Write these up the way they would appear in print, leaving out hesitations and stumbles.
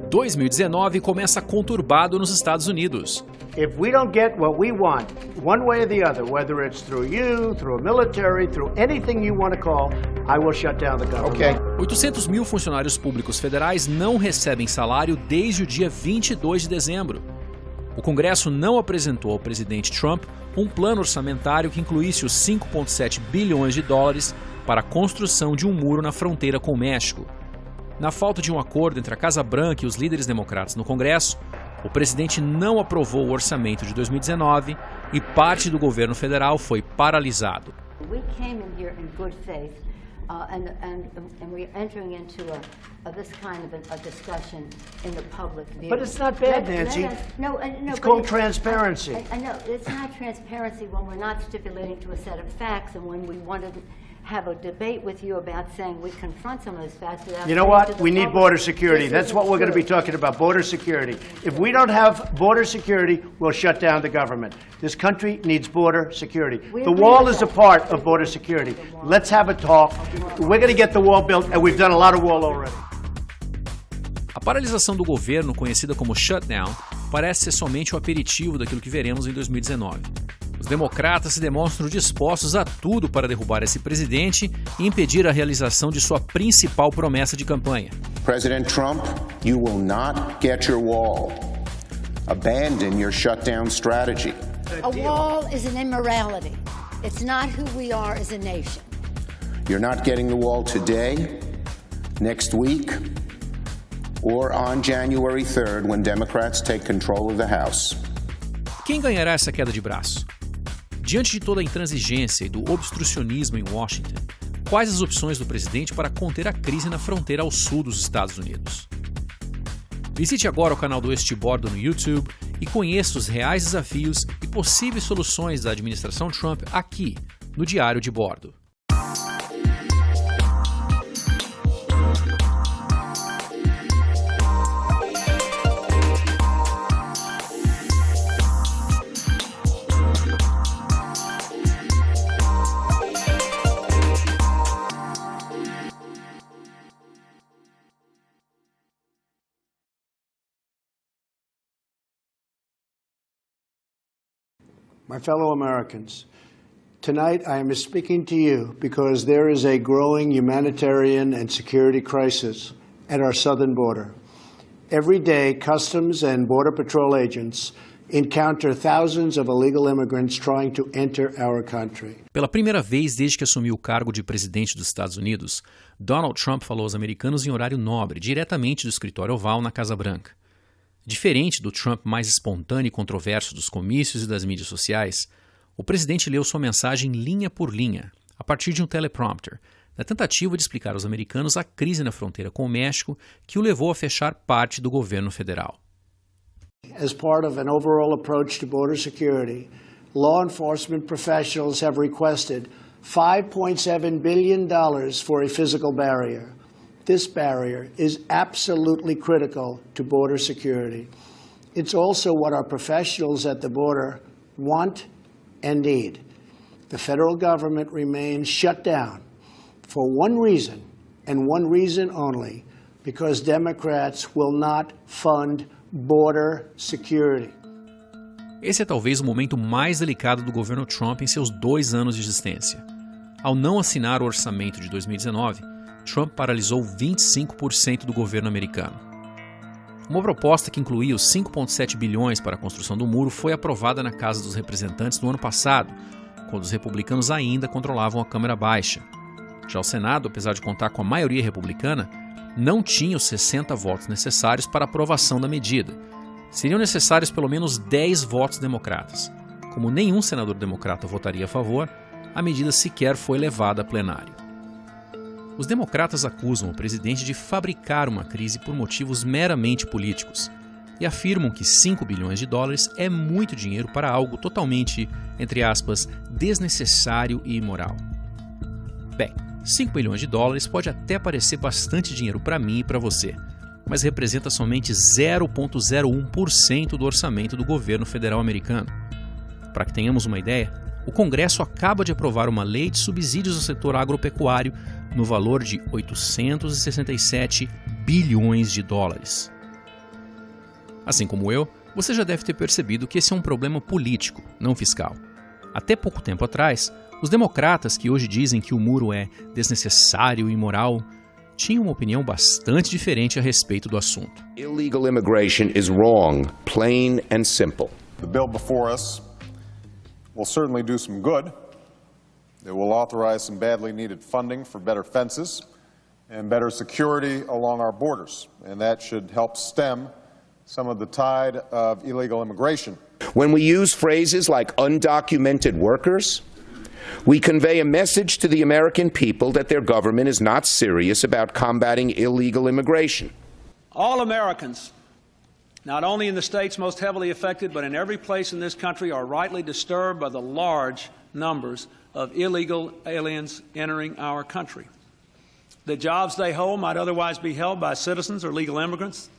...2019 começa conturbado nos Estados Unidos. If we don't get what we want, one way or the other, whether it's through you, through a military, through anything you want to call, I will shut down the government. Okay. 800 mil funcionários públicos federais não recebem salário desde o dia 22 de dezembro. O Congresso não apresentou ao presidente Trump um plano orçamentário que incluísse os 5,7 bilhões de dólares para a construção de um muro na fronteira com o México. Na falta de um acordo entre a Casa Branca e os líderes democratas no Congresso, o presidente não aprovou o orçamento de 2019 e parte do governo federal foi paralisado. We came in here in good faith, and we're entering into this kind of a discussion in the public view. But it's not bad, Nancy. No, it's called transparency. I know it's not transparency when we're not stipulating to a set of facts, and when we wanted to have a debate with you about saying we confront some of those facts without. You know what? We need border security. That's what we're going to be talking about, border security. If we don't have border security, we'll shut down the government. This country needs border security. The wall is a part of border security. Let's have a talk. We're going to get the wall built, and we've done a lot of wall already. A paralisação do governo, conhecida como shutdown, parece ser somente o aperitivo daquilo que veremos em 2019. Os democratas se demonstram dispostos a tudo para derrubar esse presidente e impedir a realização de sua principal promessa de campanha. President Trump, you will not get your wall. Abandon your shutdown strategy. A wall is an immorality. It's not who we are as a nation. You're not getting the wall today, next week, or on January 3rd when Democrats take control of the House. Quem ganhará essa queda de braço? Diante de toda a intransigência e do obstrucionismo em Washington, quais as opções do presidente para conter a crise na fronteira ao sul dos Estados Unidos? Visite agora o canal do Este de Bordo no YouTube e conheça os reais desafios e possíveis soluções da administração Trump aqui, no Diário de Bordo. My fellow Americans, tonight I am speaking to you because there is a growing humanitarian and security crisis at our southern border. Every day, Customs and Border Patrol agents encounter thousands of illegal immigrants trying to enter our country. Pela primeira vez desde que assumiu o cargo de presidente dos Estados Unidos, Donald Trump falou aos americanos em horário nobre, diretamente do escritório oval na Casa Branca. Diferente do Trump mais espontâneo e controverso dos comícios e das mídias sociais, o presidente leu sua mensagem linha por linha, a partir de um teleprompter, na tentativa de explicar aos americanos a crise na fronteira com o México que o levou a fechar parte do governo federal. As part of an overall approach to border security, law enforcement professionals have requested $5.7 billion for a physical barrier. This barrier is absolutely critical to border security. It's also what our professionals at the border want and need. The federal government remains shut down for one reason, and one reason only, because Democrats will not fund border security. Esse é talvez o momento mais delicado do governo Trump em seus 2 anos de existência. Ao não assinar o orçamento de 2019, Trump paralisou 25% do governo americano. Uma proposta que incluía os 5,7 bilhões para a construção do muro foi aprovada na Casa dos Representantes no ano passado, quando os republicanos ainda controlavam a Câmara Baixa. Já o Senado, apesar de contar com a maioria republicana, não tinha os 60 votos necessários para a aprovação da medida. Seriam necessários pelo menos 10 votos democratas. Como nenhum senador democrata votaria a favor, a medida sequer foi levada a plenário. Os democratas acusam o presidente de fabricar uma crise por motivos meramente políticos e afirmam que 5 bilhões de dólares é muito dinheiro para algo totalmente, entre aspas, desnecessário e imoral. Bem, 5 bilhões de dólares pode até parecer bastante dinheiro para mim e para você, mas representa somente 0,01% do orçamento do governo federal americano. Para que tenhamos uma ideia, o Congresso acaba de aprovar uma lei de subsídios ao setor agropecuário no valor de 867 bilhões de dólares. Assim como eu, você já deve ter percebido que esse é um problema político, não fiscal. Até pouco tempo atrás, os democratas que hoje dizem que o muro é desnecessário e imoral tinham uma opinião bastante diferente a respeito do assunto. Illegal immigration is wrong, plain and simple. The bill before us will certainly do some good. It will authorize some badly needed funding for better fences and better security along our borders, and that should help stem some of the tide of illegal immigration. When we use phrases like undocumented workers, we convey a message to the American people that their government is not serious about combating illegal immigration. All Americans, not only in the states most heavily affected, but in every place in this country, are rightly disturbed by the large numbers of illegal aliens entering our country. The jobs they hold might otherwise be held by citizens or legal immigrants.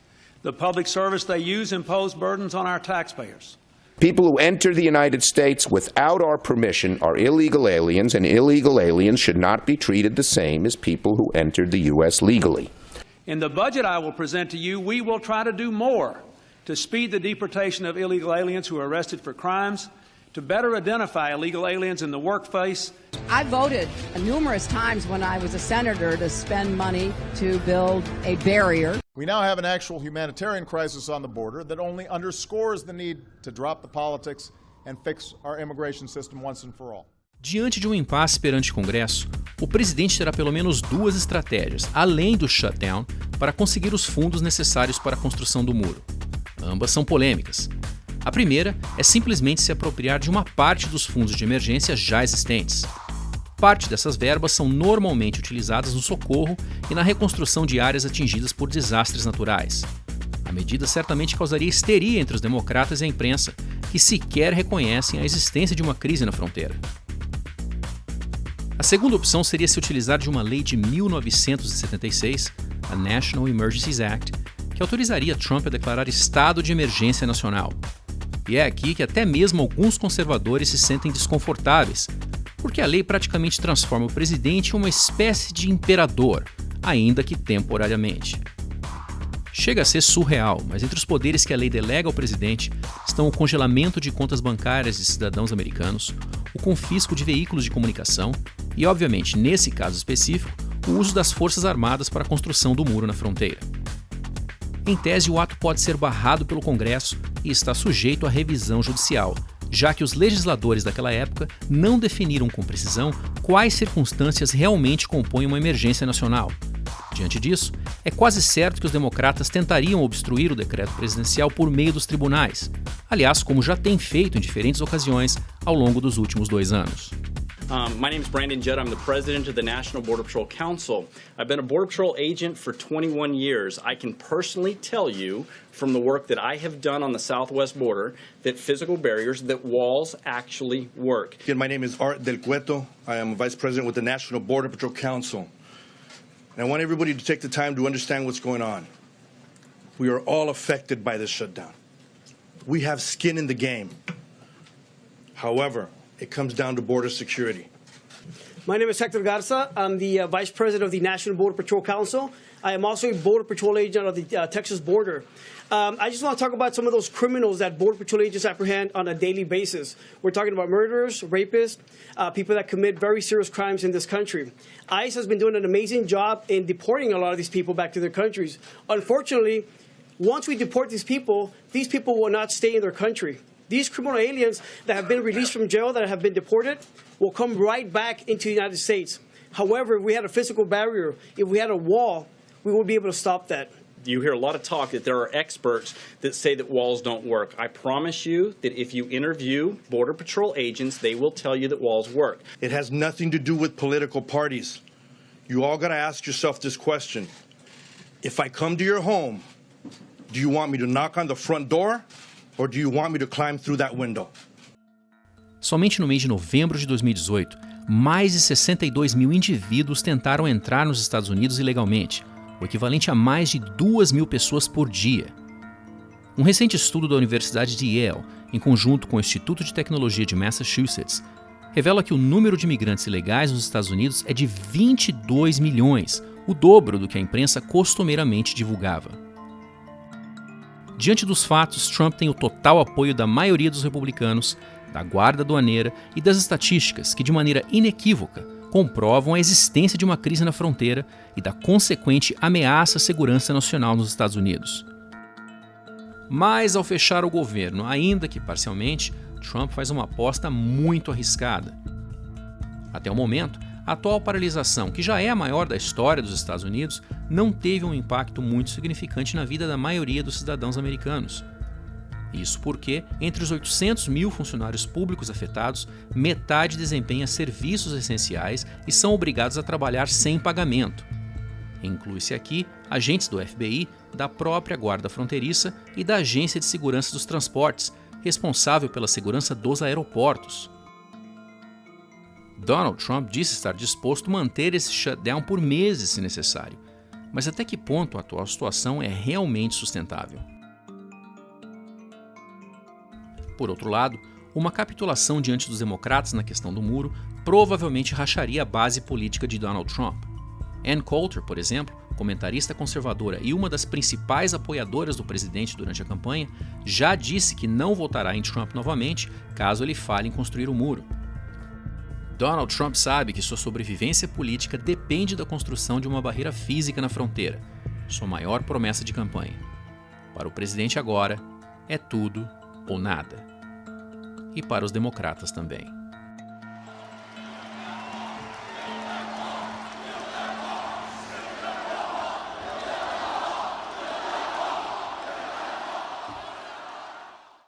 The public service they use impose burdens on our taxpayers. People who enter the United States without our permission are illegal aliens, and illegal aliens should not be treated the same as people who entered the U.S. legally. In the budget I will present to you, we will try to do more to speed the deportation of illegal aliens who are arrested for crimes, to better identify illegal aliens in the workplace. I voted numerous times when I was a senator to spend money to build a barrier. We now have an actual humanitarian crisis on the border that only underscores the need to drop the politics and fix our immigration system once and for all. Diante de um impasse perante o Congresso, o presidente terá pelo menos duas estratégias, além do shutdown, para conseguir os fundos necessários para a construção do muro. Ambas são polêmicas. A primeira é simplesmente se apropriar de uma parte dos fundos de emergência já existentes. Parte dessas verbas são normalmente utilizadas no socorro e na reconstrução de áreas atingidas por desastres naturais. A medida certamente causaria histeria entre os democratas e a imprensa, que sequer reconhecem a existência de uma crise na fronteira. A segunda opção seria se utilizar de uma lei de 1976, a National Emergencies Act, que autorizaria Trump a declarar estado de emergência nacional. E é aqui que até mesmo alguns conservadores se sentem desconfortáveis, porque a lei praticamente transforma o presidente em uma espécie de imperador, ainda que temporariamente. Chega a ser surreal, mas entre os poderes que a lei delega ao presidente estão o congelamento de contas bancárias de cidadãos americanos, o confisco de veículos de comunicação e, obviamente, nesse caso específico, o uso das Forças Armadas para a construção do muro na fronteira. Em tese, o ato pode ser barrado pelo Congresso e está sujeito à revisão judicial, já que os legisladores daquela época não definiram com precisão quais circunstâncias realmente compõem uma emergência nacional. Diante disso, é quase certo que os democratas tentariam obstruir o decreto presidencial por meio dos tribunais, aliás, como já têm feito em diferentes ocasiões ao longo dos últimos 2 anos. My name is Brandon Judd. I'm the president of the National Border Patrol Council. I've been a Border Patrol agent for 21 years. I can personally tell you from the work that I have done on the southwest border that physical barriers, that walls actually work. Again, my name is Art Del Cueto. I am a vice president with the National Border Patrol Council. And I want everybody to take the time to understand what's going on. We are all affected by this shutdown. We have skin in the game. However, it comes down to border security. My name is Hector Garza. I'm the Vice President of the National Border Patrol Council. I am also a Border Patrol agent of the Texas border. I just want to talk about some of those criminals that Border Patrol agents apprehend on a daily basis. We're talking about murderers, rapists, people that commit very serious crimes in this country. ICE has been doing an amazing job in deporting a lot of these people back to their countries. Unfortunately, once we deport these people will not stay in their country. These criminal aliens that have been released from jail, that have been deported, will come right back into the United States. However, if we had a physical barrier, if we had a wall, we would be able to stop that. You hear a lot of talk that there are experts that say that walls don't work. I promise you that if you interview Border Patrol agents, they will tell you that walls work. It has nothing to do with political parties. You all got to ask yourself this question. If I come to your home, do you want me to knock on the front door? Or do you want me to climb through that window? Somente no mês de novembro de 2018, mais de 62 mil indivíduos tentaram entrar nos Estados Unidos ilegalmente, o equivalente a mais de 2.000 pessoas por dia. Um recente estudo da Universidade de Yale, em conjunto com o Instituto de Tecnologia de Massachusetts, revela que o número de imigrantes ilegais nos Estados Unidos é de 22 milhões, o dobro do que a imprensa costumeiramente divulgava. Diante dos fatos, Trump tem o total apoio da maioria dos republicanos, da Guarda Aduaneira e das estatísticas que, de maneira inequívoca, comprovam a existência de uma crise na fronteira e da consequente ameaça à segurança nacional nos Estados Unidos. Mas, ao fechar o governo, ainda que parcialmente, Trump faz uma aposta muito arriscada. Até o momento, a atual paralisação, que já é a maior da história dos Estados Unidos, não teve um impacto muito significante na vida da maioria dos cidadãos americanos. Isso porque, entre os 800 mil funcionários públicos afetados, metade desempenha serviços essenciais e são obrigados a trabalhar sem pagamento. Inclui-se aqui agentes do FBI, da própria Guarda Fronteiriça e da Agência de Segurança dos Transportes, responsável pela segurança dos aeroportos. Donald Trump disse estar disposto a manter esse shutdown por meses se necessário, mas até que ponto a atual situação é realmente sustentável? Por outro lado, uma capitulação diante dos democratas na questão do muro provavelmente racharia a base política de Donald Trump. Ann Coulter, por exemplo, comentarista conservadora e uma das principais apoiadoras do presidente durante a campanha, já disse que não votará em Trump novamente caso ele fale em construir o muro. Donald Trump sabe que sua sobrevivência política depende da construção de uma barreira física na fronteira, sua maior promessa de campanha. Para o presidente agora, é tudo ou nada. E para os democratas também.